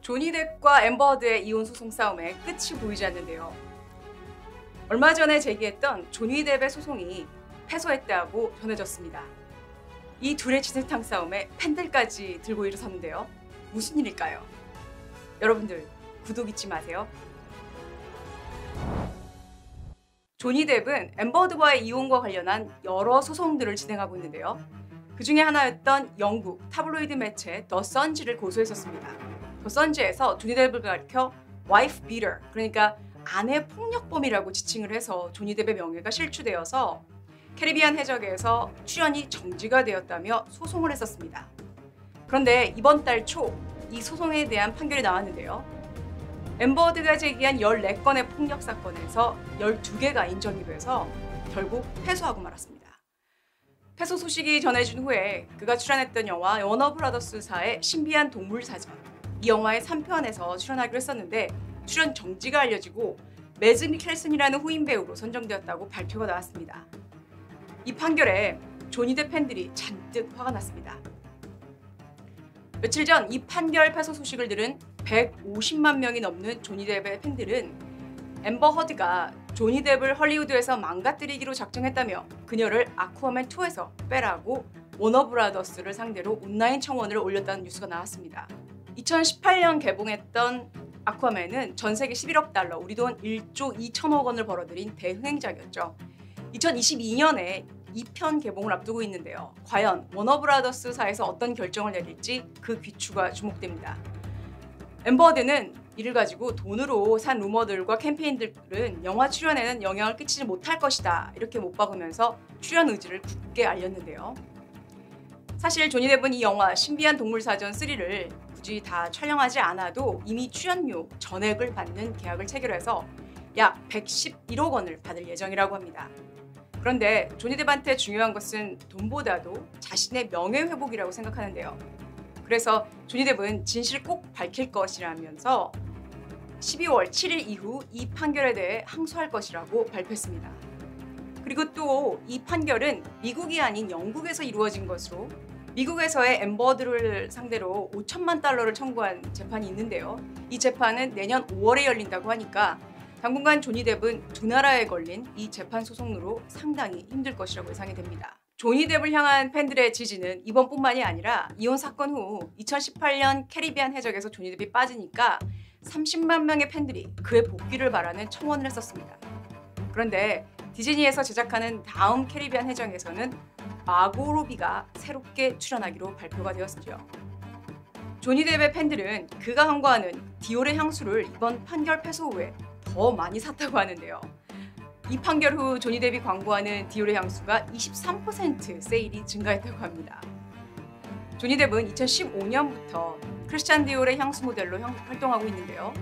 조니 뎁과 앰버 허드의 이혼 소송 싸움에 끝이 보이지 않는데요. 얼마 전에 제기했던 조니 뎁의 소송이 패소했다고 전해졌습니다. 이 둘의 진흙탕 싸움에 팬들까지 들고 일어섰는데요. 무슨 일일까요? 여러분들 구독 잊지 마세요. 조니 뎁은 앰버 허드와의 이혼과 관련한 여러 소송들을 진행하고 있는데요. 그 중에 하나였던 영국 타블로이드 매체 더 선지를 고소했었습니다. 더 선지에서 조니 뎁을 가리켜 와이프 비터, 그러니까 아내 폭력범이라고 지칭을 해서 조니 뎁의 명예가 실추되어서 캐리비안 해적에서 출연이 정지가 되었다며 소송을 했었습니다. 그런데 이번 달 초 이 소송에 대한 판결이 나왔는데요. 앰버 허드가 제기한 14건의 폭력 사건에서 12개가 인정이 돼서 결국 패소하고 말았습니다. 패소 소식이 전해진 후에 그가 출연했던 영화 워너브라더스사의 신비한 동물 사전, 이 영화의 3편에서 출연하기로 했었는데 출연 정지가 알려지고 매즈 미켈슨이라는 후임 배우로 선정되었다고 발표가 나왔습니다. 이 판결에 조니 뎁 팬들이 잔뜩 화가 났습니다. 며칠 전 이 판결 패소 소식을 들은 150만 명이 넘는 조니 뎁의 팬들은 앰버 허드가 조니 뎁을 헐리우드에서 망가뜨리기로 작정했다며 그녀를 아쿠아맨2에서 빼라고 워너브라더스를 상대로 온라인 청원을 올렸다는 뉴스가 나왔습니다. 2018년 개봉했던 아쿠아맨은 전 세계 11억 달러, 우리 돈 1조 2천억 원을 벌어들인 대흥행작이었죠. 2022년에 2편 개봉을 앞두고 있는데요. 과연 워너브라더스사에서 어떤 결정을 내릴지 그 귀추가 주목됩니다. 앰버 허드는 이를 가지고 돈으로 산 루머들과 캠페인들은 영화 출연에는 영향을 끼치지 못할 것이다, 이렇게 못 박으면서 출연 의지를 굳게 알렸는데요. 사실 조니 뎁은 이 영화 신비한 동물 사전 3를 굳이 다 촬영하지 않아도 이미 출연료 전액을 받는 계약을 체결해서 약 111억 원을 받을 예정이라고 합니다. 그런데 조니 뎁한테 중요한 것은 돈보다도 자신의 명예회복이라고 생각하는데요. 그래서 조니 뎁은 진실을 꼭 밝힐 것이라면서 12월 7일 이후 이 판결에 대해 항소할 것이라고 발표했습니다. 그리고 또 이 판결은 미국이 아닌 영국에서 이루어진 것으로 미국에서의 앰버 허드를 상대로 5천만 달러를 청구한 재판이 있는데요. 이 재판은 내년 5월에 열린다고 하니까 당분간 조니 뎁은 두 나라에 걸린 이 재판 소송으로 상당히 힘들 것이라고 예상이 됩니다. 조니 뎁을 향한 팬들의 지지는 이번뿐만이 아니라 이혼 사건 후 2018년 캐리비안 해적에서 조니 뎁이 빠지니까 30만 명의 팬들이 그의 복귀를 바라는 청원을 했었습니다. 그런데 디즈니에서 제작하는 다음 캐리비안 해적에서는 마고 로비가 새롭게 출연하기로 발표가 되었죠. 조니 뎁의 팬들은 그가 광고하는 디올의 향수를 이번 판결 패소 후에 더 많이 샀다고 하는데요. 이 판결 후 조니 뎁이 광고하는 디올의 향수가 23% 세일이 증가했다고 합니다. 조니 뎁은 2015년부터 크리스찬 디올의 향수 모델로 활동하고 있는데요.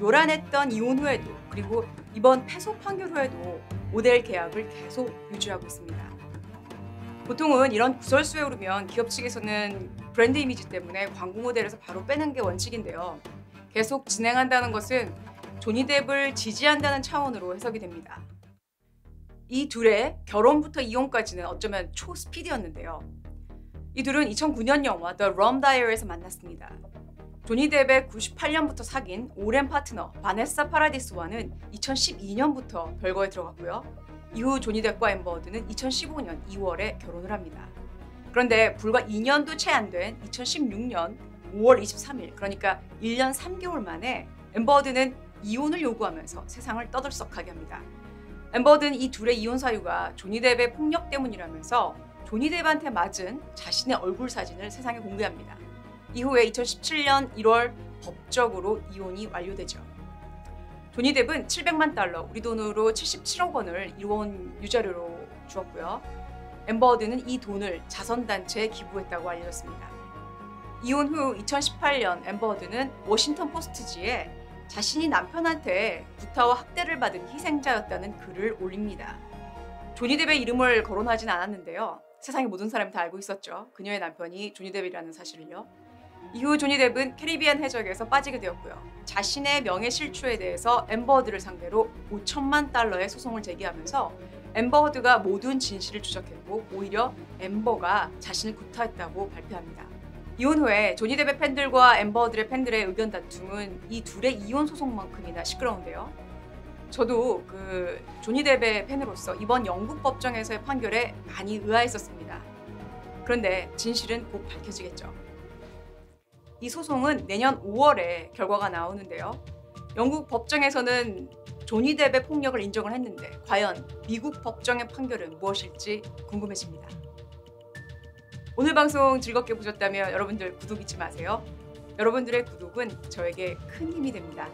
요란했던 이혼 후에도 그리고 이번 패소 판결 후에도 모델 계약을 계속 유지하고 있습니다. 보통은 이런 구설수에 오르면 기업 측에서는 브랜드 이미지 때문에 광고 모델에서 바로 빼는 게 원칙인데요. 계속 진행한다는 것은 조니 뎁을 지지한다는 차원으로 해석이 됩니다. 이 둘의 결혼부터 이혼까지는 어쩌면 초스피드였는데요. 이 둘은 2009년 영화 The Rum Diary에서 만났습니다. 조니 뎁의 98년부터 사귄 오랜 파트너 바네사 파라디스와는 2012년부터 별거에 들어갔고요. 이후 조니 뎁과 앰버 허드는 2015년 2월에 결혼을 합니다. 그런데 불과 2년도 채 안 된 2016년 5월 23일, 그러니까 1년 3개월 만에 앰버 허드는 이혼을 요구하면서 세상을 떠들썩하게 합니다. 앰버 허드는 이 둘의 이혼 사유가 조니 뎁의 폭력 때문이라면서 조니 뎁한테 맞은 자신의 얼굴 사진을 세상에 공개합니다. 이후에 2017년 1월 법적으로 이혼이 완료되죠. 조니 뎁은 700만 달러, 우리 돈으로 77억 원을 이혼 유자료로 주었고요. 앰버 허드는 이 돈을 자선단체에 기부했다고 알려졌습니다. 이혼 후 2018년 앰버 허드는 워싱턴 포스트지에 자신이 남편한테 구타와 학대를 받은 희생자였다는 글을 올립니다. 조니 뎁의 이름을 거론하진 않았는데요. 세상의 모든 사람이 다 알고 있었죠. 그녀의 남편이 조니 뎁이라는 사실을요. 이후 조니 뎁은 캐리비안 해적에서 빠지게 되었고요. 자신의 명예 실추에 대해서 앰버 허드를 상대로 5천만 달러의 소송을 제기하면서 앰버 허드가 모든 진실을 추적했고 오히려 앰버가 자신을 구타했다고 발표합니다. 이혼 후에 조니 뎁의 팬들과 앰버 허드의 팬들의 의견 다툼은 이 둘의 이혼 소송만큼이나 시끄러운데요. 저도 조니 뎁의 팬으로서 이번 영국 법정에서의 판결에 많이 의아했었습니다. 그런데 진실은 곧 밝혀지겠죠. 이 소송은 내년 5월에 결과가 나오는데요. 영국 법정에서는 조니 뎁의 폭력을 인정을 했는데 과연 미국 법정의 판결은 무엇일지 궁금해집니다. 오늘 방송 즐겁게 보셨다면 여러분들 구독 잊지 마세요. 여러분들의 구독은 저에게 큰 힘이 됩니다.